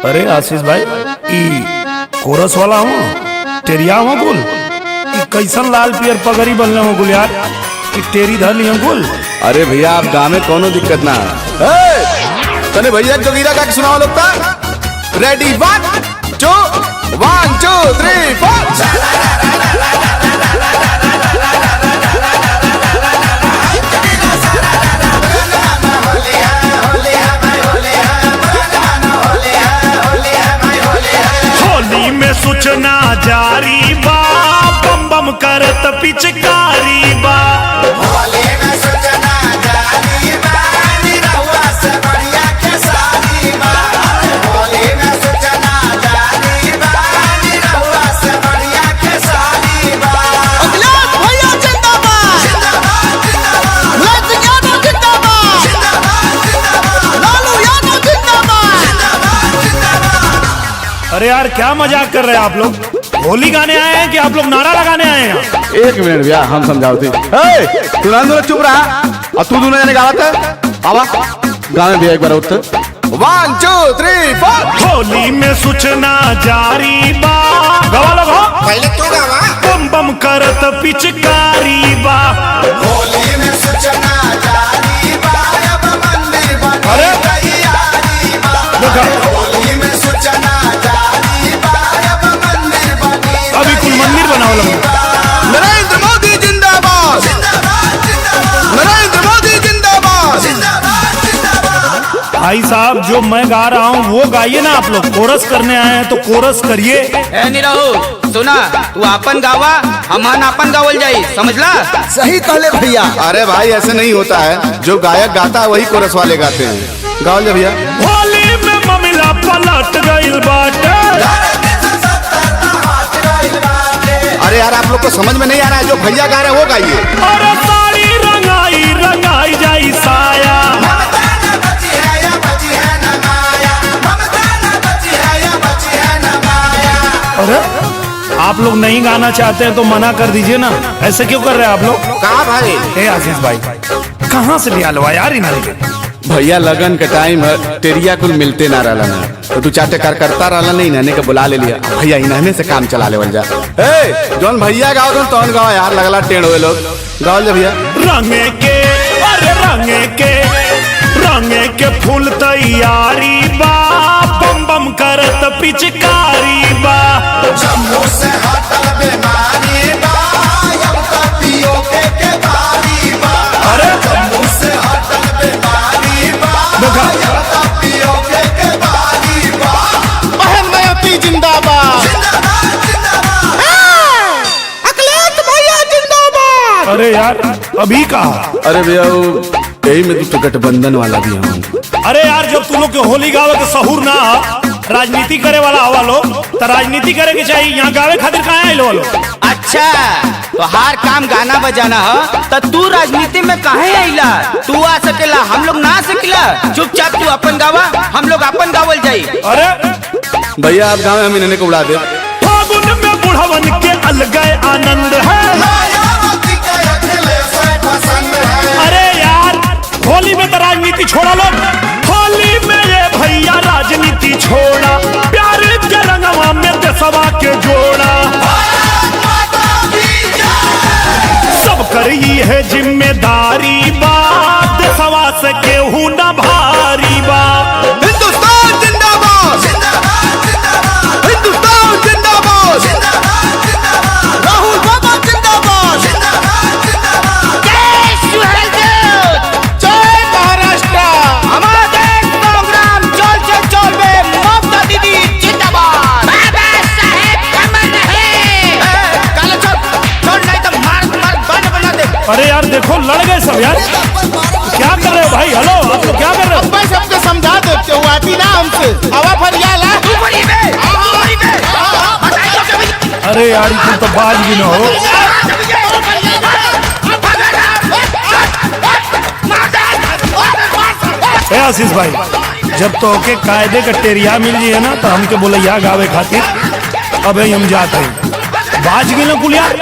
अरे आशीष भाई ई कोरस वाला हूँ टेरिया हूँ गुल कैसन लाल पियर पगड़ी बनले हो गुल यार टेरी धर लिया गुल। अरे भैया आप गाँव में कोनो दिक्कत ना है। तने भैया जोगीरा का सुनाओ लोग रेडी 1 2 1 2 3 4। होली में सूचना जारी बा बम बम करत पिचकारी बा। होली में सूचना जारी बा निरहुआ से बढ़िया खेसारी बा। होली में सूचना जारी बा निरहुआ से बढ़िया खेसारी बा। अखिलेश भैया जिंदाबाद जिंदाबाद जिंदाबाद लालू यादव जिंदाबाद जिंदाबाद जिंदाबाद लालू यादव जिंदाबाद। जिंदाबाद जिंदाबाद। अरे यार क्या मजाक कर रहे हैं आप लोग? होली गाने आए हैं कि आप लोग नारा लगाने आए हैं? एक मिनट भैया हम समझाओ तू ना चुप रहा और तू दोनों जाने गावत है आवा गाने भैया एक बार उत्तर 1 2 3 4। होली में सूचना जारी बा गवा लोग हो पहले तू गावा। बम बम करत पिचकारी बा। होली में सूचना जारी बा अब मंदिर बन अरे! तैयारी बा। देखा होली में सूचना जारी बा अब मंदिर बनी अभी कुल मंदिर बनाओ लोग। नरेंद्र मोदी जिंदाबाद जिंदाबाद जिंदाबाद नरेंद्र मोदी जिंदाबाद। जिंदाबाद जिंदाबाद। भाई साहब जो मैं गा रहा हूँ वो गाइए ना आप लोग। कोरस करने आए हैं तो कोरस करिए। ए निरहु सुना तू आपन गावा हमन आपन गावल जाई समझला। सही कहले भैया। अरे भाई ऐसे नहीं होता है जो गायक गाता है वही कोरस वाले गाते हैं। गाओ भैया। होली में ममिला पलट गइल बाटे। अरे यार आप लोग को समझ में नहीं आ रहा है जो भैया गा रहे हैं वो गाइए। अरे साड़ी रंगाई रंगाई जाई साया। ममता न बची है या बची है न माया। ममता न बची है या बची है न माया। अरे आप लोग नहीं गाना चाहते हैं तो मना कर दीजिए ना। ऐसे क्यों कर रहे हैं आप लोग? कहा भाई ए आशीष भाई कहाँ से लिया लवा यार इन्हें? भैया लगन का टाइम है टेरिया कुल मिलते ना रहला ना तो तू चाटे कर करता रहला नहीं इन्हने के बुला ले लिया भैया इन्हने से काम चला ले जा। ए जौन भैया गाओ तौन गाओ यार लगला टेढ़ हुए लोग गाओ जा भैया। रंगे के अरे रंगे के फूल तैयारी बा बम बम करत पिचकारी बा। जम्मू से हटल बीमारी बा अब तक पियो के बारी बा। अरे जम्मू से हटल बीमारी बा देखा अब तक पियो के बारी बा। बहन मयती जिंदाबाद जिंदाबाद जिंदाबाद। अखिलेश भैया जिंदाबाद। अरे यार अभी कहा। अरे भैया यही में तू गठबंधन वाला भी हम। अरे यार जब तू लोग के होली गावे के सहूर ना राजनीति करे वाला हवा लोग तो राजनीति करे के चाहिए। यहाँ गावे खातिर कहाँ आए लो? अच्छा तो हर काम गाना बजाना है तो तू राजनीति में काहे आइला? तू आ सकेला हम लोग ना आ सकेला। चुपचाप तू अपन गावा हम लोग अपन गावल जाई। अरे भैया आप गाँव हम इन्हने को बुला दे। फागुन में बुढ़वन के अलग आनंद है। मायावती का अखिलेश पसंद है। अरे यार होली में तो राजनीति छोड़ा लोग। होली में ये भैया राजनीति छोड़ा प्यार के रंगवा में देशवा के जोड़ा। सब करी है जिम्मेदारी बा देशवा से केहू न भारी बा। हिंदुस्तान जिंदाबाद जिंदाबाद जिंदाबाद हिंदुस्तान जिंदाबाद जिंदाबाद जिंदाबाद राहुल बाबा जिंदाबाद। जिंदाबाद जिंदाबाद। जय महाराष्ट्र। हमारा देश प्रोग्राम चल बे ममता दीदी जिंदाबाद। बाबा साहेब कमर रहे। काले छोड़ नहीं तो मार गाना बना दे। अरे यार देखो लड़ गए सब यार। क्या कर रहे हो भाई? हेलो आप लोग क्या कर रहे हो? मैं सबको समझा देते हूँ आती ना हमसे हवा फरियाला। तू बड़ी बे बड़ी बे बताइए कभी। अरे यार तुम तो बाज भी ना हो। ए आशीष भाई जब तो के कायदे का टेरिया मिल जाए ना तो हमके बोले या गावे खातिर अब हम जाते हैं। बाज भी ना कुल यार।